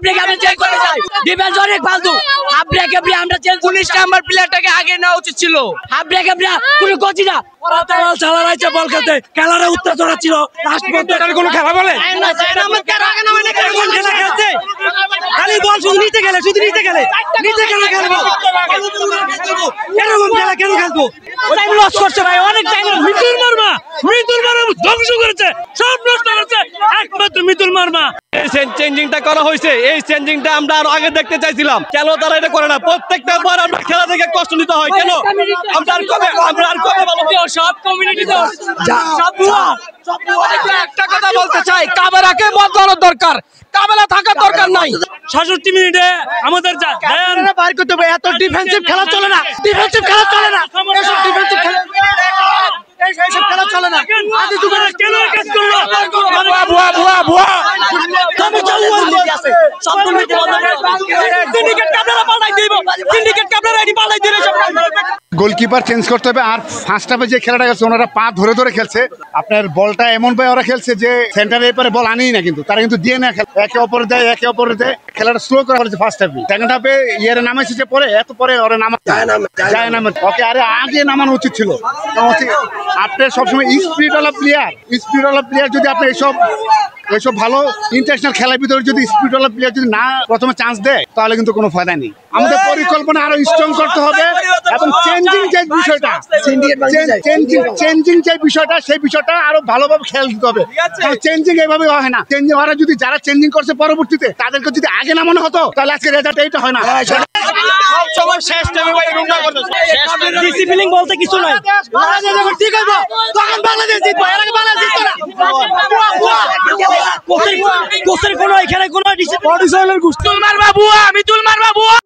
break আমরা change করে যাই ডিফেন্স অনেক ফালতু হাফ ব্রেক আমরা চেঞ্জ 19 নাম্বার প্লেয়ারটাকে আগে নেওয়া উচিত ছিল হাফ ব্রেক কোনো কোচই না ওরা তাল চালা রাইছে বল খেলতে খেলাটা উত্তেজনা ছিল লাস্ট পর্যন্ত কোনো খেলা বলে খেলা খেলতে খালি বল শুধু নিতে গেলে খেলবো এরকম খেলা কেন খেলবো টাইম লস করছে ভাই অনেক টাইম মিতুল মারমা ধ্বংস করেছে সব নষ্ট করেছে একমাত্র মিতুল মারমা চেঞ্জিংটা করা হয়েছে এই চেঞ্জিংটা আমরা আরো আগে দেখতে চাইছিলাম কেন তারা এটা করে না প্রত্যেকটা বার আমরা খেলা থেকে কষ্ট নিতে হয় কেন আমরা আর কবে ভালো সব কমিউনিটিতে সব একটা কথা বলতে চাই কাবেরাকে বদলানোর দরকার কাবেলা থাকার দরকার নাই ৬৭ মিনিটে আমাদের বাইর করতে হবে এত ডিফেন্সিভ খেলা চলে না এসব ডিফেন্সিভ খেলা চলে না আদি যুগের কেন কাজ করলো ভুয়া সব সিন্ডিকেট কাবলারা পাল্টাই দিব সিন্ডিকেট কাবলারা এডি পাল্টাই দিলে সব গোলকিপার চেঞ্জ করতে হবে আর ফার্স্ট হাফে যে খেলাটা গেছে ওনারা পা ধরে খেলছে আপনার বলটা এমন ভাবে ওরা খেলছে যে সেন্টারের পরে বল আনেই না কিন্তু তারা কিন্তু দিয়ে না একে অপরে দেয় খেলাটা স্লো করা হয়েছে ফার্স্ট হাফে সেকেন্ড হাফে ইয়ের নামাইছে যে পরে এত পরে ওরা যায় না ওকে আরে আগে নামানো উচিত ছিল আপনার সবসময় স্পিরিটওয়ালা প্লেয়ার যদি আপনি এইসব ভালো ইন্টারন্যাশনাল খেলার ভিতরে যদি স্পিরিটওয়ালা প্লেয়ার যদি না প্রথমে চান্স দেয় তাহলে কিন্তু কোনো ফায়দা নেই আমাদের পরিকল্পনা আরো স্ট্রং করতে হবে এবং চেঞ্জিং যে বিষয়টা সেই বিষয়টা আরো ভালোভাবে খেয়াল দিতে হবে কারণ চেঞ্জিং এইভাবে হয় না চেঞ্জিং ওরা যদি যারা চেঞ্জিং করছে পরবর্তীতে তাদেরকে যদি আগে নামানো হতো তাহলে আজকে রেজাল্ট এইটা হয় না ডিসিপ্লিন বলতে কিছু নাই ঠিক আছে তখন বাংলাদেশ জিতবে এর আগে বাংলাদেশ জিতবে না কোচের কোনো এখানে কোনো ডিসিপ্লিন মারবা বুয়া আমি তুল মারবা বুয়া